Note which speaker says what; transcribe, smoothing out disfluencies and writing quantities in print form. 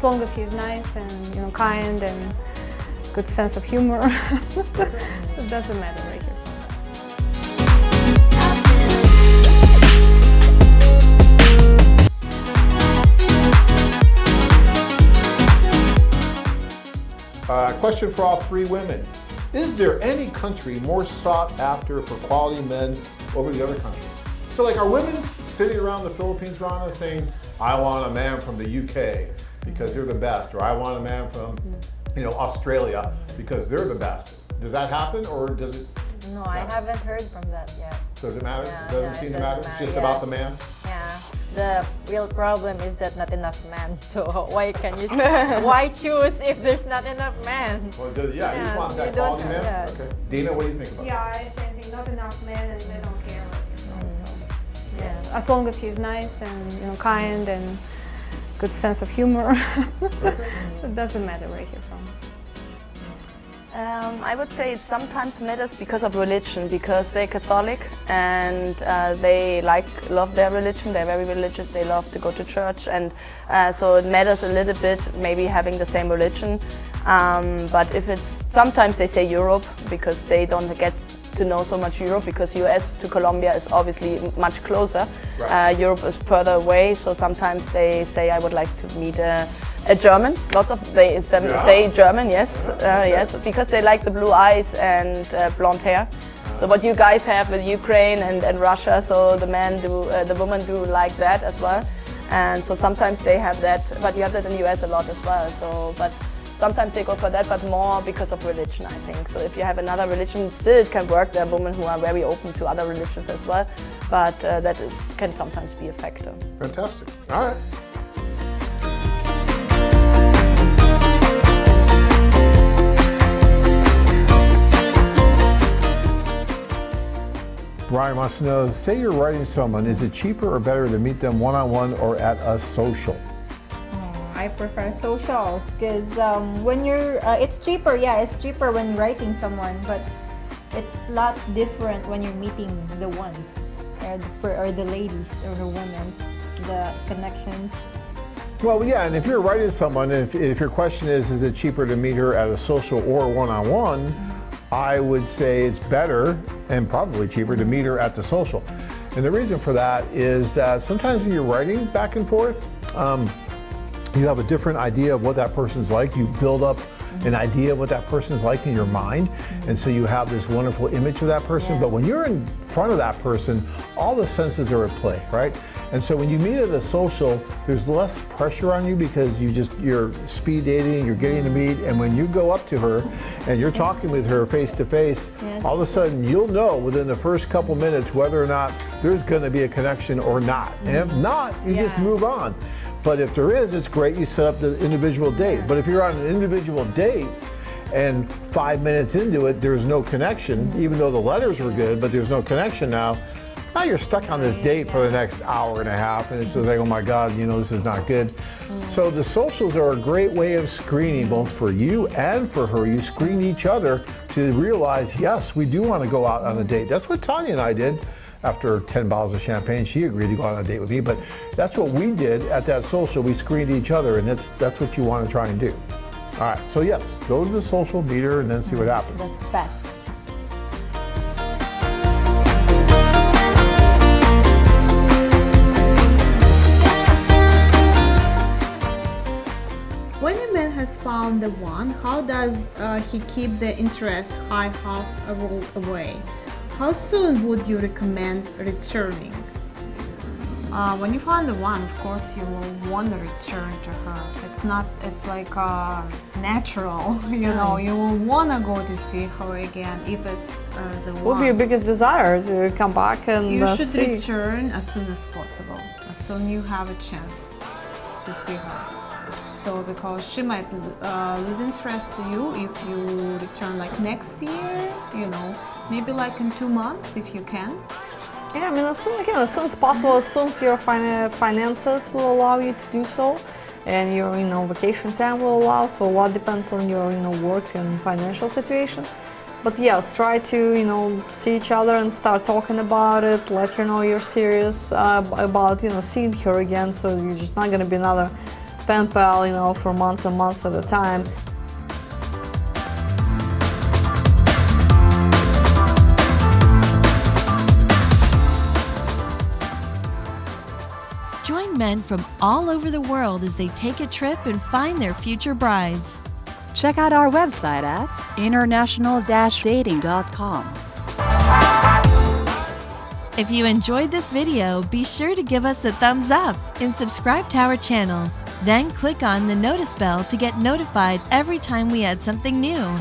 Speaker 1: as long as he's nice and kind and good sense of humor, it doesn't matter right here.
Speaker 2: Question for all three women. Is there any country more sought after for quality men over the other countries? So like, are women sitting around the Philippines, Rana, saying, I want a man from the UK because they're the best, or I want a man from Australia because they're the best? Does that happen, or does it?
Speaker 3: No, I haven't heard from that yet.
Speaker 2: Does it matter?
Speaker 3: Yeah,
Speaker 2: it doesn't seem to matter? It's just
Speaker 3: yes.
Speaker 2: about the man?
Speaker 3: Yeah. The real problem is that not enough men. So why can you? Why choose if there's not enough men?
Speaker 2: Well, you want that quality man?
Speaker 3: Yes.
Speaker 2: Okay. Dina, what do you think about
Speaker 1: Yeah, I same thing. Not enough men, and they don't care. Yeah, as long as he's nice and kind and good sense of humor, it doesn't matter where he's from.
Speaker 4: I would say it sometimes matters because of religion, because they're Catholic and they love their religion. They're very religious. They love to go to church, and so it matters a little bit maybe having the same religion. But if it's sometimes they say Europe because they don't get to know so much Europe, because US to Colombia is obviously much closer.
Speaker 2: Right.
Speaker 4: Europe is further away, so sometimes they say I would like to meet a German. Lots of they say German, yes, yes, because they like the blue eyes and blonde hair. So what you guys have with Ukraine and Russia, so the women do like that as well. And so sometimes they have that, but you have that in the US a lot as well. So, but sometimes they go for that, but more because of religion, I think. So if you have another religion, still it can work. There are women who are very open to other religions as well, but can sometimes be a factor.
Speaker 2: Fantastic. All right. Brian wants to know, say you're writing someone, is it cheaper or better to meet them one-on-one or at a social?
Speaker 5: I prefer socials because when you're, it's cheaper, it's cheaper when writing someone, but it's a lot different when you're meeting the one, or the ladies, or the women, the connections.
Speaker 2: Well, yeah, and if you're writing someone, if your question is it cheaper to meet her at a social or one-on-one, I would say it's better and probably cheaper to meet her at the social. And the reason for that is that sometimes when you're writing back and forth, you have a different idea of what that person's like. You build up an idea of what that person's like in your mind, and so you have this wonderful image of that person. But when you're in front of that person, all the senses are at play, right? And so when you meet at a social, there's less pressure on you because you're speed dating, you're getting to meet, and when you go up to her and you're talking with her face to face, all of a sudden you'll know within the first couple minutes whether or not there's going to be a connection or not. And if not, you just move on. But if there is, it's great, you set up the individual date. But if you're on an individual date and 5 minutes into it, there's no connection, even though the letters were good, but there's no connection now you're stuck on this date for the next hour and a half, and it's just like, oh my God, this is not good. So the socials are a great way of screening, both for you and for her. You screen each other to realize, yes, we do want to go out on a date. That's what Tanya and I did. After 10 bottles of champagne, she agreed to go on a date with me, but that's what we did at that social. We screened each other, and that's what you want to try and do. All right, so yes, go to the social, meet her, and then see what happens.
Speaker 5: That's best. When a man has found the one, how does he keep the interest high half a world away? How soon would you recommend returning? When you find the one, of course, you will want to return to her. It's like natural, you will want to go to see her again if it's the one.
Speaker 6: What would be your biggest desire to come back and
Speaker 5: You should
Speaker 6: see?
Speaker 5: return as soon as possible, as soon you have a chance to see her. So because she might lose interest to you if you return like next year, maybe like in 2 months if you can.
Speaker 6: Yeah, I mean, as soon as possible, as soon as your finances will allow you to do so, and your vacation time will allow. So a lot depends on your work and financial situation. But yes, try to see each other and start talking about it. Let her know you're serious about seeing her again. So you're just not going to be another pen pal, you know, for months and months at a time.
Speaker 7: Join men from all over the world as they take a trip and find their future brides.
Speaker 8: Check out our website at international-dating.com.
Speaker 7: If you enjoyed this video, be sure to give us a thumbs up and subscribe to our channel. Then click on the notice bell to get notified every time we add something new.